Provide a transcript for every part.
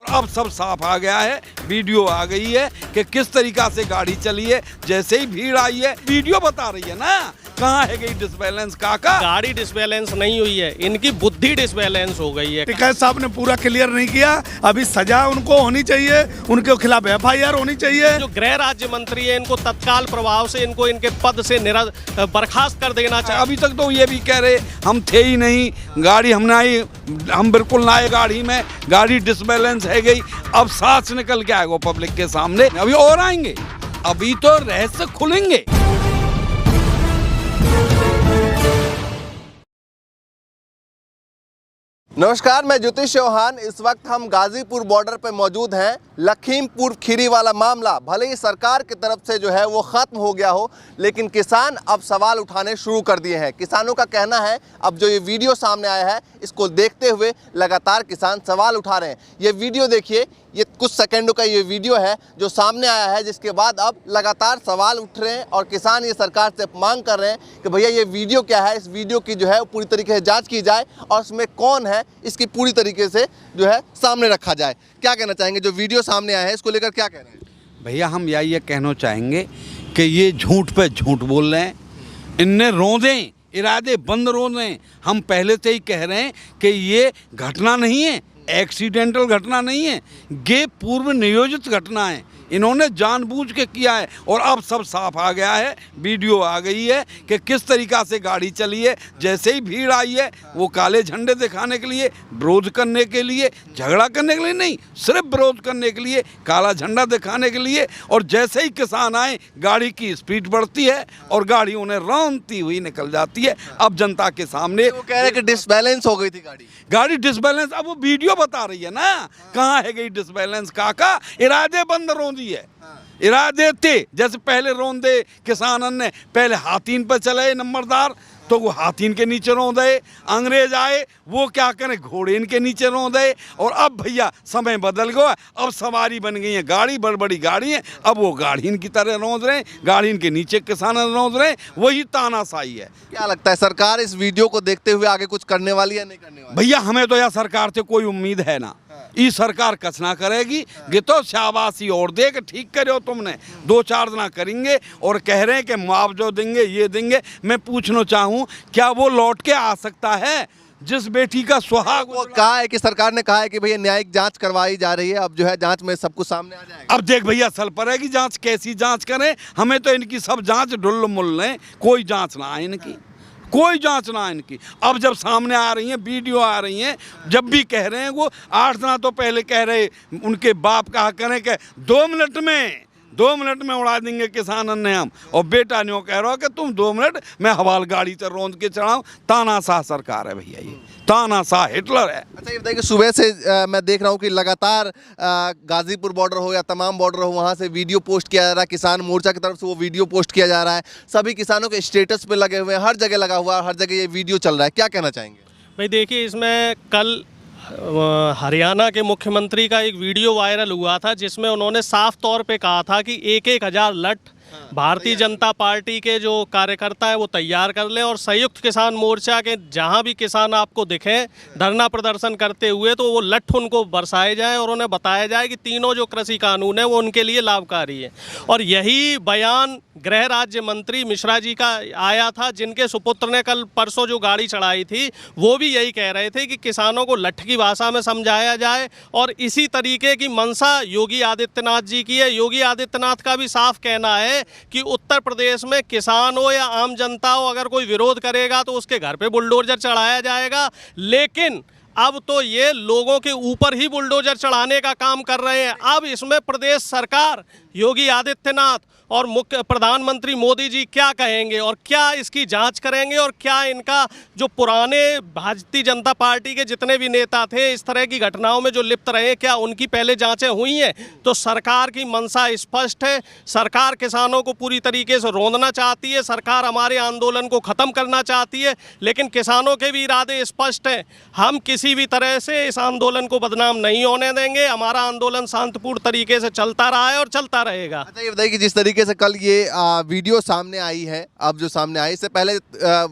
अब सब साफ आ गया है, वीडियो आ गई है कि किस तरीका से गाड़ी चली है। जैसे ही भीड़ आई है, वीडियो बता रही है ना कहाँ है गई डिसबैलेंस। काका गाड़ी डिसबैलेंस नहीं हुई है, इनकी बुद्धि डिसबैलेंस हो गई है। टिकैत साहब ने पूरा क्लियर नहीं किया, अभी सजा उनको होनी चाहिए, उनके खिलाफ FIR होनी चाहिए। जो गृह राज्य मंत्री है इनको तत्काल प्रभाव से इनको इनके पद से बर्खास्त कर देना चाहिए। अभी तक तो ये भी कह रहे हम थे ही नहीं, गाड़ी हम ना आई, हम बिल्कुल ना आए गाड़ी में, गाड़ी डिसबैलेंस है गई। अब सांस निकल के आएगा पब्लिक के सामने, अभी और आएंगे, अभी तो रहस्य खुलेंगे। नमस्कार, मैं ज्योतिष चौहान। इस वक्त हम गाजीपुर बॉर्डर पर मौजूद हैं। लखीमपुर खीरी वाला मामला भले ही सरकार की तरफ से जो है वो ख़त्म हो गया हो, लेकिन किसान अब सवाल उठाने शुरू कर दिए हैं। किसानों का कहना है, अब जो ये वीडियो सामने आया है इसको देखते हुए लगातार किसान सवाल उठा रहे हैं। ये वीडियो देखिए, ये कुछ सेकंडों का ये वीडियो है जो सामने आया है, जिसके बाद अब लगातार सवाल उठ रहे हैं और किसान ये सरकार से मांग कर रहे हैं कि भैया ये वीडियो क्या है, इस वीडियो की जो है पूरी तरीके से जांच की जाए और उसमें कौन है इसकी पूरी तरीके से जो है सामने रखा जाए। क्या कहना चाहेंगे, जो वीडियो सामने आया है इसको लेकर क्या कह रहे हैं? भैया हम ये कहना चाहेंगे कि ये झूठ पे झूठ बोल रहे हैं, इनने रोंदें इरादे बंद रोंदें। हम पहले से ही कह रहे हैं कि ये घटना नहीं है, एक्सीडेंटल घटना नहीं है, ये पूर्व नियोजित घटना है, इन्होंने जानबूझ के किया है। और अब सब साफ आ गया है, वीडियो आ गई है कि किस तरीका से गाड़ी चली है। जैसे ही भीड़ आई है, वो काले झंडे दिखाने के लिए, विरोध करने के लिए, झगड़ा करने के लिए नहीं, सिर्फ विरोध करने के लिए, काला झंडा दिखाने के लिए। और जैसे ही किसान आए, गाड़ी की स्पीड बढ़ती है और गाड़ी उन्हें रौंदती हुई निकल जाती है। अब जनता के सामने वो कह रहे हैं कि डिसबैलेंस हो गई थी गाड़ी डिसबैलेंस। अब वो वीडियो बता रही है ना कहाँ है गई डिसबैलेंस। काका इरादे बंद रोंदी है, इरादे थे। जैसे पहले रोंदे किसानन ने, पहले हाथीन पर चले नंबरदार तो वो हाथीन के नीचे रोंदे, अंग्रेज आए वो क्या करें, घोड़े इनके नीचे रोंदे। और अब भैया समय बदल गया, अब सवारी बन गई है गाड़ी, बड़ी बड़ी गाड़ी है, अब वो गाड़ी इनकी तरह रोंद रहे हैं, गाड़ी इनके नीचे किसान रोंद रहे हैं। वही तानाशाही है। क्या लगता है सरकार इस वीडियो को देखते हुए आगे कुछ करने वाली है, नहीं करने वाली? भैया हमें तो यह सरकार से कोई उम्मीद है ना, ये सरकार कच ना करेगी। ये तो शाबाशी और दे कि ठीक करो तुमने, 2-4 दिन करेंगे और कह रहे हैं कि मुआवजा देंगे, ये देंगे। मैं पूछना चाहूँ, क्या वो लौट के आ सकता है जिस बेटी का सुहाग? वो कहा है कि सरकार ने कहा है कि भैया न्यायिक जांच करवाई जा रही है, अब जो है जांच में सब कुछ सामने आ जाएगा। अब देख भैया सल पड़ेगी जांच, कैसी जांच करें। हमें तो इनकी सब जांच ढुल मुल है, कोई जांच ना आए इनकी, कोई जांच ना इनकी। अब जब सामने आ रही हैं, वीडियो आ रही हैं, जब भी कह रहे हैं वो 8 दिन तो पहले कह रहे, उनके बाप कहा करें कि 2 मिनट में उड़ा देंगे किसानन ने हम, और बेटा ने कह रहा कि तुम 2 मिनट मैं हवाल गाड़ी से रोंद के चढ़ाऊँ। तानाशाह सरकार है भैया, ये तानाशाह हिटलर है। अच्छा ये बताइए कि सुबह से मैं देख रहा हूँ कि लगातार गाजीपुर बॉर्डर हो या तमाम बॉर्डर हो, वहाँ से वीडियो पोस्ट किया जा रहा है, किसान मोर्चा की तरफ से वो वीडियो पोस्ट किया जा रहा है, सभी किसानों के स्टेटस पे लगे हुए हैं, हर जगह लगा हुआ है, हर जगह ये वीडियो चल रहा है। क्या कहना चाहेंगे? भाई देखिए, इसमें कल हरियाणा के मुख्यमंत्री का एक वीडियो वायरल हुआ था जिसमें उन्होंने साफ तौर पे कहा था कि 1,000 लठ भारतीय जनता पार्टी के जो कार्यकर्ता है वो तैयार कर ले और संयुक्त किसान मोर्चा के जहां भी किसान आपको दिखें धरना प्रदर्शन करते हुए तो वो लठ उनको बरसाए जाए और उन्हें बताया जाए कि तीनों जो कृषि कानून है वो उनके लिए लाभकारी है। और यही बयान गृह राज्य मंत्री मिश्रा जी का आया था, जिनके सुपुत्र ने कल परसों जो गाड़ी चढ़ाई थी वो भी यही कह रहे थे कि किसानों को लठ की भाषा में समझाया जाए। और इसी तरीके की मंशा योगी आदित्यनाथ जी की है। योगी आदित्यनाथ का भी साफ कहना है कि उत्तर प्रदेश में किसान हो या आम जनता हो, अगर कोई विरोध करेगा तो उसके घर पे बुलडोजर चढ़ाया जाएगा। लेकिन अब तो ये लोगों के ऊपर ही बुलडोजर चढ़ाने का काम कर रहे हैं। अब इसमें प्रदेश सरकार, योगी आदित्यनाथ और मुख्य प्रधानमंत्री मोदी जी क्या कहेंगे और क्या इसकी जांच करेंगे और क्या इनका जो पुराने भारतीय जनता पार्टी के जितने भी नेता थे इस तरह की घटनाओं में जो लिप्त रहे, क्या उनकी पहले जांचें हुई हैं? तो सरकार की मंशा स्पष्ट है। सरकार किसानों को पूरी तरीके से रौंदना चाहती है, सरकार हमारे आंदोलन को ख़त्म करना चाहती है, लेकिन किसानों के भी इरादे स्पष्ट हैं। हम किसी भी तरह से इस आंदोलन को बदनाम नहीं होने देंगे। हमारा आंदोलन शांतिपूर्ण तरीके से चलता रहा है और चलता रहेगा। अच्छा ये बताइए कि जिस तरीके से कल ये वीडियो सामने आई है, अब जो सामने आई, इससे पहले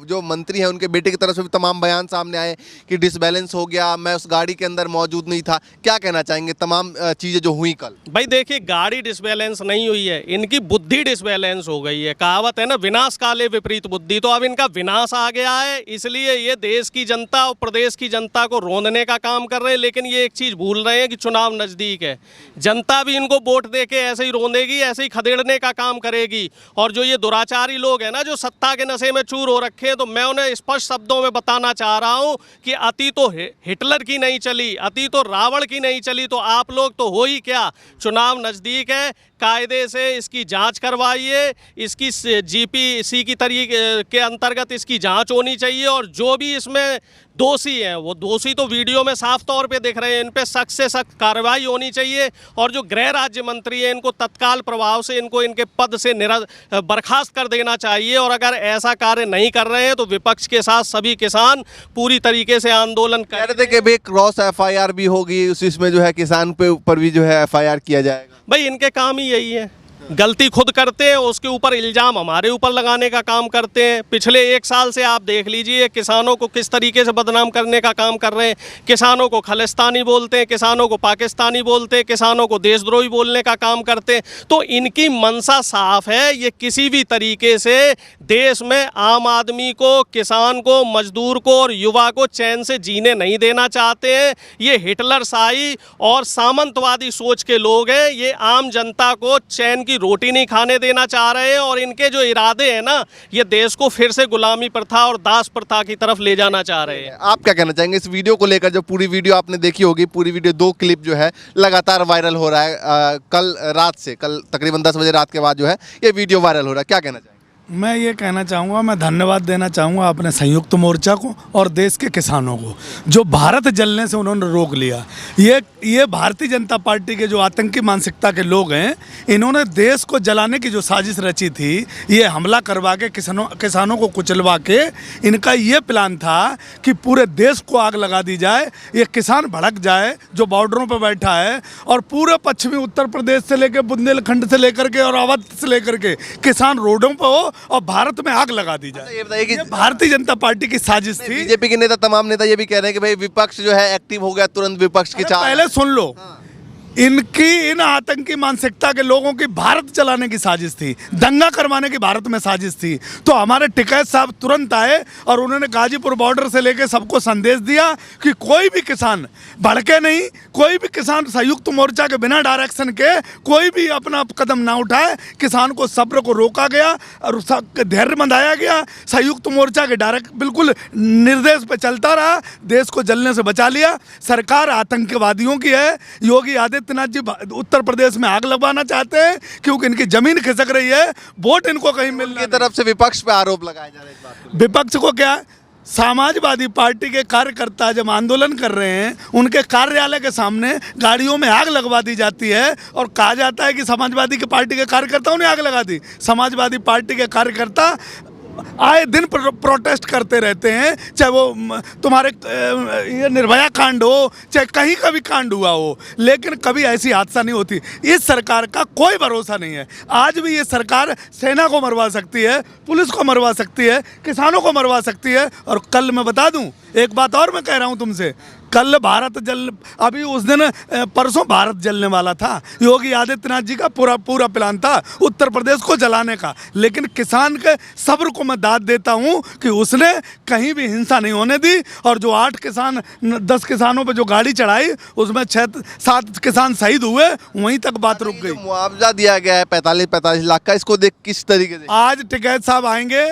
जो मंत्री हैं उनके बेटे की तरफ से भी तमाम बयान सामने आए कि डिसबैलेंस हो गया, मैं उस गाड़ी के अंदर मौजूद नहीं था। क्या कहना चाहेंगे तमाम चीज़ें जो हुई कल? भाई देखिए, गाड़ी डिसबैलेंस नहीं हुई है, इनकी बुद्धि डिसबैलेंस हो गई है। कहावत है ना, विनाश काले विपरीत बुद्धि, तो अब इनका विनाश आ गया है, इसलिए ये देश की जनता और प्रदेश की जनता को रोंदने का काम कर रहे हैं। लेकिन ये एक चीज़ भूल रहे हैं कि चुनाव नज़दीक है, जनता भी इनको वोट दे के ऐसे ही रोंदेगी, ऐसे ही खदेड़ने का काम करेगी। और जो ये दुराचारी लोग हैं ना, जो सत्ता के नशे में चूर हो रखे हैं, तो मैं उन्हें स्पष्ट शब्दों में बताना चाह रहा हूँ कि अति तो हिटलर की नहीं चली, अति तो रावण की नहीं चली, तो आप लोग तो हो ही क्या। चुनाव नज़दीक है, कायदे से इसकी जांच करवाइए, इसकी जीपीसी की तरीके के अंतर्गत इसकी जांच होनी चाहिए। और जो भी इसमें दोषी हैं, वो दोषी तो वीडियो में साफ तौर पे दिख रहे हैं, इन पे सख्त से सख्त कार्रवाई होनी चाहिए। और जो गृह राज्य मंत्री हैं, इनको तत्काल प्रभाव से इनको इनके पद से बर्खास्त कर देना चाहिए। और अगर ऐसा कार्य नहीं कर रहे हैं तो विपक्ष के साथ सभी किसान पूरी तरीके से आंदोलन कह रहे थे कि भाई क्रॉस FIR भी होगी, उसमें जो है किसान पे ऊपर भी जो है FIR किया जाएगा। भाई इनके काम ही यही है, गलती खुद करते हैं, उसके ऊपर इल्ज़ाम हमारे ऊपर लगाने का काम करते हैं। पिछले 1 साल से आप देख लीजिए किसानों को किस तरीके से बदनाम करने का काम कर रहे हैं। किसानों को खालिस्तानी बोलते हैं, किसानों को पाकिस्तानी बोलते हैं, किसानों को देशद्रोही बोलने का काम करते हैं। तो इनकी मंशा साफ है, ये किसी भी तरीके से देश में आम आदमी को, किसान को, मजदूर को और युवा को चैन से जीने नहीं देना चाहते हैं। ये हिटलरशाही और सामंतवादी सोच के लोग हैं, ये आम जनता को चैन की रोटी नहीं खाने देना चाह रहे हैं। और इनके जो इरादे हैं ना, ये देश को फिर से गुलामी प्रथा और दास प्रथा की तरफ ले जाना चाह रहे हैं। आप क्या कहना चाहेंगे इस वीडियो को लेकर? जो पूरी वीडियो आपने देखी होगी, पूरी वीडियो 2 क्लिप जो है लगातार वायरल हो रहा है, कल रात से, कल तकरीबन 10 बजे रात के बाद जो है ये वीडियो वायरल हो रहा है, क्या कहना चाहेंगे? मैं ये कहना चाहूँगा, मैं धन्यवाद देना चाहूँगा अपने संयुक्त मोर्चा को और देश के किसानों को, जो भारत जलने से उन्होंने रोक लिया। ये भारतीय जनता पार्टी के जो आतंकी मानसिकता के लोग हैं, इन्होंने देश को जलाने की जो साजिश रची थी, ये हमला करवा के किसानों को कुचलवा के, इनका ये प्लान था कि पूरे देश को आग लगा दी जाए, ये किसान भड़क जाए जो बॉर्डरों पर बैठा है, और पूरे पश्चिमी उत्तर प्रदेश से लेकर बुंदेलखंड से लेकर के और अवध से लेकर के किसान रोडों पर हो और भारत में आग लगा दी जाए। ये बताइए कि भारतीय जनता पार्टी की साजिश थी। बीजेपी के नेता, तमाम नेता ये भी कह रहे हैं कि भाई विपक्ष जो है एक्टिव हो गया, तुरंत विपक्ष की चाल। पहले सुन लो, इन आतंकी मानसिकता के लोगों की भारत चलाने की साजिश थी, दंगा करवाने की भारत में साजिश थी। तो हमारे टिकैत साहब तुरंत आए और उन्होंने गाजीपुर बॉर्डर से लेकर सबको संदेश दिया कि कोई भी किसान भड़के नहीं, कोई भी किसान संयुक्त मोर्चा के बिना डायरेक्शन के कोई भी अपना कदम ना उठाए। किसान को सब्र को रोका गया और धैर्य मंदाया गया। संयुक्त मोर्चा के डायरेक्ट बिल्कुल निर्देश पे चलता रहा, देश को जलने से बचा लिया। सरकार आतंकवादियों की है। योगी आदित्यनाथ जी उत्तर प्रदेश में आग लगवाना चाहते हैं क्योंकि इनकी जमीन खिसक रही है, वोट इनको कहीं मिल रही है। तरफ से विपक्ष पे आरोप लगाए जा रहे हैं इस बात को। विपक्ष को क्या, समाजवादी पार्टी के कार्यकर्ता जब आंदोलन कर रहे हैं, उनके कार्यालय के सामने गाड़ियों में आग लगवा दी जाती है और कहा जाता है कि समाजवादी की पार्टी के कार्यकर्ताओं ने आग लगा दी। समाजवादी पार्टी के कार्यकर्ता आए दिन प्रोटेस्ट करते रहते हैं, चाहे वो तुम्हारे ये निर्भया कांड हो, चाहे कहीं का भी कांड हुआ हो, लेकिन कभी ऐसी हादसा नहीं होती। इस सरकार का कोई भरोसा नहीं है। आज भी ये सरकार सेना को मरवा सकती है, पुलिस को मरवा सकती है, किसानों को मरवा सकती है। और कल मैं बता दूं, एक बात और मैं कह रहा हूं तुमसे, कल भारत जल, अभी उस दिन परसों भारत जलने वाला था। योगी आदित्यनाथ जी का पूरा प्लान था उत्तर प्रदेश को जलाने का, लेकिन किसान के सब्र को मैं दाद देता हूं कि उसने कहीं भी हिंसा नहीं होने दी। और जो 10 किसानों पे जो गाड़ी चढ़ाई, उसमें 6-7 किसान शहीद हुए, वहीं तक बात रुक गई। मुआवजा दिया गया है 45 लाख का, इसको देख किस तरीके से आज टिकैत साहब आएंगे,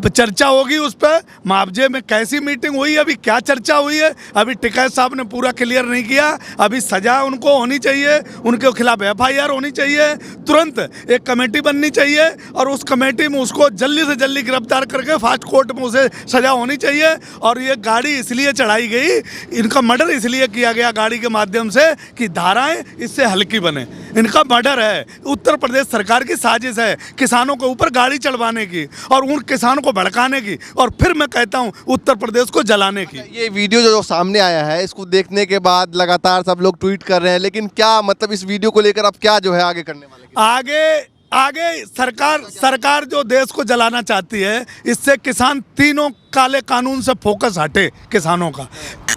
चर्चा होगी उस पर मुआवजे में कैसी मीटिंग हुई, अभी क्या चर्चा हुई है, अभी टिकैत साहब ने पूरा क्लियर नहीं किया। अभी सजा उनको होनी चाहिए, उनके खिलाफ FIR होनी चाहिए, तुरंत एक कमेटी बननी चाहिए और उस कमेटी में उसको जल्दी से जल्दी गिरफ्तार करके फास्ट कोर्ट में उसे सजा होनी चाहिए। और ये गाड़ी इसलिए चढ़ाई गई, इनका मर्डर इसलिए किया गया गाड़ी के माध्यम से कि धाराएँ इससे हल्की बने। इनका मर्डर है, उत्तर प्रदेश सरकार की साजिश है किसानों के ऊपर गाड़ी चढ़वाने की और उन किसानों को भड़काने की, और फिर मैं कहता हूँ उत्तर प्रदेश को जलाने की। ये वीडियो जो सामने आया है, इसको देखने के बाद लगातार सब लोग ट्वीट कर रहे हैं, लेकिन क्या मतलब इस वीडियो को लेकर आप क्या जो है आगे करने वाले हैं? आगे सरकार जो देश को जलाना चाहती है, इससे किसान तीनों काले कानून से फोकस हटे किसानों का।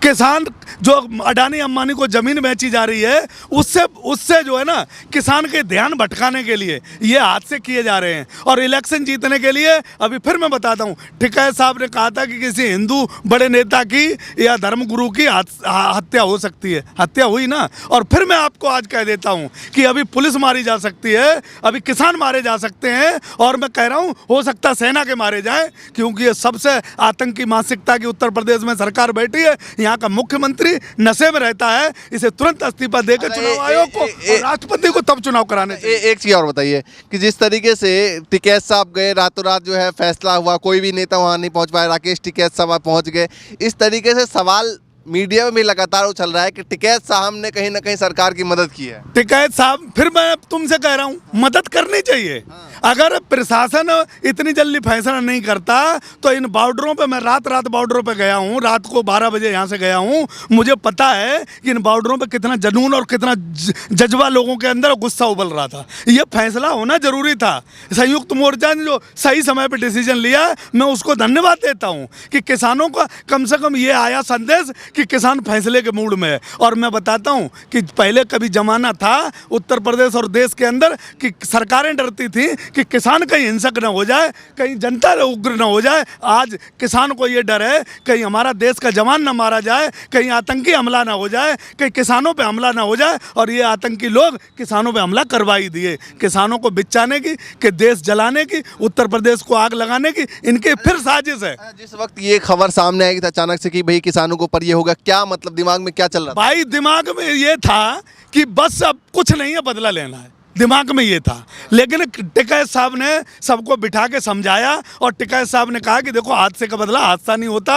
किसान जो अडानी अंबानी को जमीन बेची जा रही है, उससे जो है ना किसान के ध्यान भटकाने के लिए ये हादसे किए जा रहे हैं। और इलेक्शन जीतने के लिए अभी फिर मैं बताता हूँ, टिकैत साहब ने कहा था कि किसी हिंदू बड़े नेता की या धर्मगुरु की हत्या हो सकती है, हत्या हुई ना। और फिर मैं आपको आज कह देता हूँ कि अभी पुलिस मारी जा सकती है, अभी किसान मारे जा सकते हैं, और मैं कह रहा हूँ हो सकता है सेना के मारे जाएं, क्योंकि ये सबसे आतंकी मानसिकता की उत्तर प्रदेश में सरकार बैठी है। यहाँ का मुख्यमंत्री नशे में रहता है, इसे तुरंत इस्तीफा देकर चुनाव आयोग को और राष्ट्रपति को तब चुनाव कराने चाहिए। एक चीज और बताइए कि जिस तरीके से टिकैत साहब गए, रातों रात जो है फैसला हुआ, कोई भी नेता वहां नहीं पहुंच पाया, राकेश टिकैत साहब पहुंच गए, इस तरीके से सवाल मीडिया में भी लगातार उछल रहा है कि टिकैत साहब ने कहीं ना कहीं सरकार की मदद की है। टिकैत साहब, फिर मैं तुमसे कह रहा हूँ मदद करनी चाहिए। अगर प्रशासन इतनी जल्दी फैसला नहीं करता तो इन बॉर्डरों पे, मैं रात बॉर्डरों पे गया हूँ, रात को 12 बजे यहाँ से गया हूँ, मुझे पता है कि इन बॉर्डरों पे कितना जुनून और कितना जज्बा लोगों के अंदर गुस्सा उबल रहा था। ये फैसला होना जरूरी था। संयुक्त मोर्चा ने जो सही समय पर डिसीजन लिया, मैं उसको धन्यवाद देता हूँ कि किसानों का कम से कम ये आया संदेश कि किसान फैसले के मूड में है। और मैं बताता हूँ कि पहले कभी जमाना था उत्तर प्रदेश और देश के अंदर कि सरकारें डरती थी कि किसान कहीं हिंसक न हो जाए, कहीं जनता उग्र न हो जाए। आज किसान को ये डर है कहीं हमारा देश का जवान न मारा जाए, कहीं आतंकी हमला ना हो जाए, कहीं किसानों पे हमला ना हो जाए। और ये आतंकी लोग किसानों पे हमला करवा ही दिए, किसानों को बिचाने की, कि देश जलाने की, उत्तर प्रदेश को आग लगाने की, इनके फिर साजिश है। जिस वक्त ये खबर सामने आई थी अचानक से कि भाई किसानों को ऊपर ये होगा, क्या मतलब दिमाग में क्या चल रहा था? भाई दिमाग में ये था कि बस अब कुछ नहीं है, बदला लेना है, दिमाग में ये था। लेकिन टिकैत साहब ने सबको बिठा के समझाया और टिकैत साहब ने कहा कि देखो हादसे का बदला हादसा नहीं होता,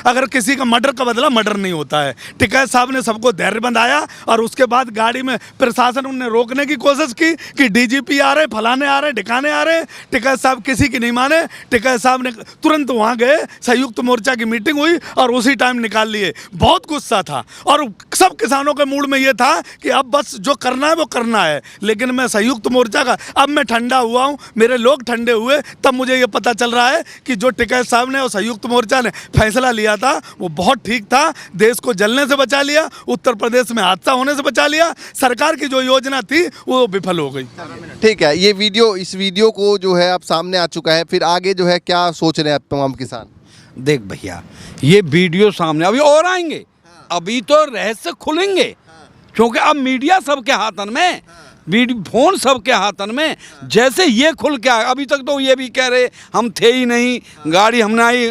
अगर किसी का मर्डर का बदला मर्डर नहीं होता है। टिकैत साहब ने सबको धैर्य बंधाया और उसके बाद गाड़ी में प्रशासन उन्हें रोकने की कोशिश की कि डीजीपी आ रहे, फलाने आ रहे, ढिकाने आ रहे। टिकैत साहब किसी की नहीं माने, टिकैत साहब ने तुरंत वहाँ गए, संयुक्त मोर्चा की मीटिंग हुई और उसी टाइम निकाल लिए। बहुत गुस्सा था और सब किसानों के मूड में ये था कि अब बस जो करना है वो करना है। लेकिन मैं संयुक्त मोर्चा का, अब मैं ठंडा हुआ हूँ, मेरे लोग ठंडे हुए, तब मुझे ये पता चल रहा है कि जो टिकैत साहब ने और संयुक्त मोर्चा ने फैसला लिया था वो बहुत ठीक था। देश को जलने से बचा लिया, उत्तर प्रदेश में हादसा होने से बचा लिया, सरकार की जो योजना थी वो विफल हो गई। ठीक है, ये वीडियो, इस वीडियो को जो है अब सामने आ चुका है, फिर आगे जो है क्या सोच रहे हैं तमाम किसान? देख भैया, ये वीडियो सामने अभी और आएंगे, अभी तो रहस्य खुलेंगे, क्योंकि अब मीडिया सबके हाथन में, फोन सबके हाथन में। जैसे ये खुल के आए, अभी तक तो ये भी कह रहे हम थे ही नहीं, गाड़ी हम ना आई,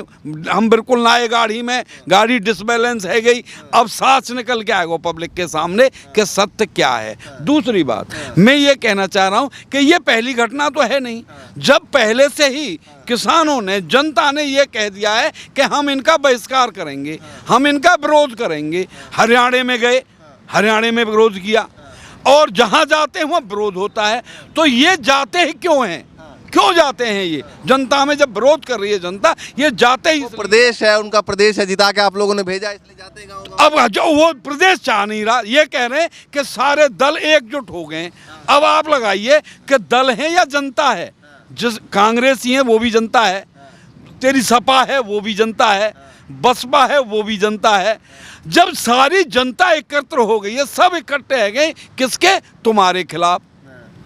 हम बिल्कुल ना आए गाड़ी में, गाड़ी डिसबैलेंस है गई। अब सांस निकल के आएगा पब्लिक के सामने कि सत्य क्या है। दूसरी बात मैं ये कहना चाह रहा हूँ कि ये पहली घटना तो है नहीं, जब पहले से ही किसानों ने, जनता ने ये कह दिया है कि हम इनका बहिष्कार करेंगे, हम इनका विरोध करेंगे। हरियाणा में गए, हरियाणा में विरोध किया और जहां जाते हैं वहाँ विरोध होता है। तो ये जाते ही क्यों हैं, क्यों जाते हैं? ये जनता में जब विरोध कर रही है जनता, ये जाते ही, प्रदेश है उनका, प्रदेश है, जिता के आप लोगों ने भेजा, इसलिए जाते हैं गाँव। अब जो वो प्रदेश चाह नहीं रहा, ये कह रहे हैं कि सारे दल एकजुट हो गए। अब आप लगाइए कि दल है या जनता है। जिस कांग्रेसी है वो भी जनता है, तेरी सपा है वो भी जनता है, बसपा है वो भी जनता है। जब सारी जनता एकत्र हो गई है, सब इकट्ठे है गए किसके? तुम्हारे खिलाफ,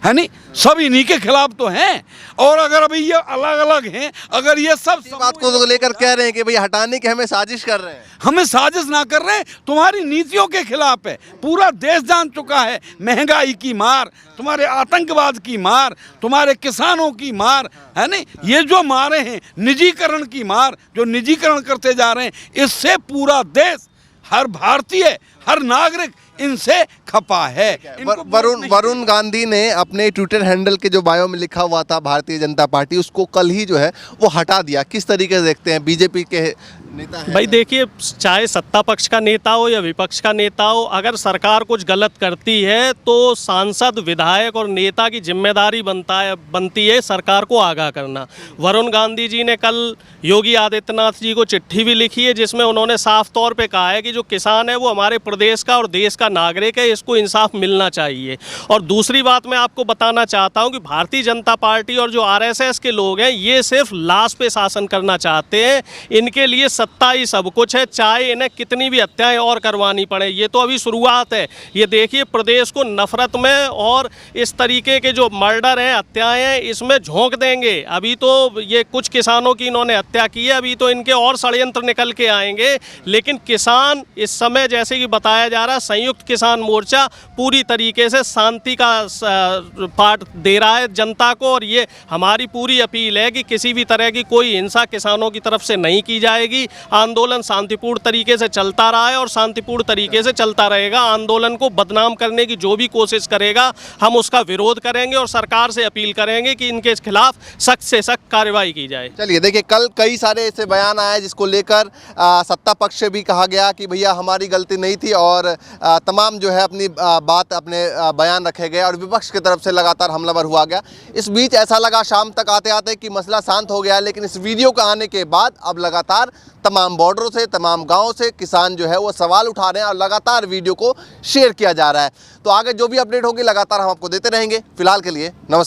है नहीं? सब इन्हीं के खिलाफ तो हैं। और अगर अभी ये अलग अलग हैं, अगर ये सब बात को लेकर कह रहे हैं कि भाई हटाने की हमें साजिश कर रहे हैं, हमें साजिश ना कर रहे हैं, तुम्हारी नीतियों के खिलाफ है। पूरा देश जान चुका है महंगाई की मार, तुम्हारे आतंकवाद की मार, तुम्हारे किसानों की मार, है नहीं? ये जो मारे हैं, निजीकरण की मार, जो निजीकरण करते जा रहे हैं, इससे पूरा देश, हर भारतीय, हर नागरिक इनसे खपा है। इनको वोट वरुण नहीं वरुण गांधी ने अपने ट्विटर हैंडल के जो बायो में लिखा हुआ था भारतीय जनता पार्टी, उसको कल ही जो है वो हटा दिया। किस तरीके से देखते हैं? बीजेपी के नेता है भाई देखिए, चाहे सत्ता पक्ष का नेता हो या विपक्ष का नेता हो, अगर सरकार कुछ गलत करती है तो सांसद, विधायक और नेता की जिम्मेदारी बनती है सरकार को आगाह करना। वरुण गांधी जी ने कल योगी आदित्यनाथ जी को चिट्ठी भी लिखी है, जिसमें उन्होंने साफ तौर पे कहा है कि जो किसान है वो हमारे प्रदेश का और देश का नागरिक है, इसको इंसाफ मिलना चाहिए। और दूसरी बात मैं आपको बताना चाहता हूँ कि भारतीय जनता पार्टी और जो आरएसएस के लोग हैं, ये सिर्फ लाश पे शासन करना चाहते हैं। इनके लिए सत्ता ही सब कुछ है, चाहे इन्हें कितनी भी हत्याएं और करवानी पड़े। ये तो अभी शुरुआत है। ये देखिए, प्रदेश को नफरत में और इस तरीके के जो मर्डर हैं, हत्याएं हैं, इसमें झोंक देंगे। अभी तो ये कुछ किसानों की इन्होंने हत्या की है, अभी तो इनके और षड्यंत्र निकल के आएंगे। लेकिन किसान इस समय, जैसे कि बताया जा रहा है, संयुक्त किसान मोर्चा पूरी तरीके से शांति का पाठ दे रहा है जनता को। और ये हमारी पूरी अपील है कि किसी भी तरह की कोई हिंसा किसानों की तरफ से नहीं की जाएगी। आंदोलन शांतिपूर्ण तरीके से चलता रहा है और शांतिपूर्ण तरीके से चलता रहेगा। आंदोलन को बदनाम करने की जो भी कोशिश करेगा, हम उसका विरोध करेंगे और सरकार से अपील करेंगे कि इनके खिलाफ सख्त से सख्त कार्रवाई की जाए। चलिए देखिए, कल कई सारे ऐसे बयान आए जिसको लेकर सत्ता पक्ष से भी कहा गया कि भैया हमारी गलती नहीं थी, और तमाम जो है अपनी बात, अपने बयान रखे गए, और विपक्ष की तरफ से लगातार हमलावर हुआ गया। इस बीच ऐसा लगा शाम तक आते आते कि मसला शांत हो गया, लेकिन इस वीडियो का आने के बाद अब लगातार तमाम बॉर्डरों से, तमाम गाँव से किसान जो है वो सवाल उठा रहे हैं और लगातार वीडियो को शेयर किया जा रहा है। तो आगे जो भी अपडेट होगी लगातार हम आपको देते रहेंगे। फिलहाल के लिए नमस्कार।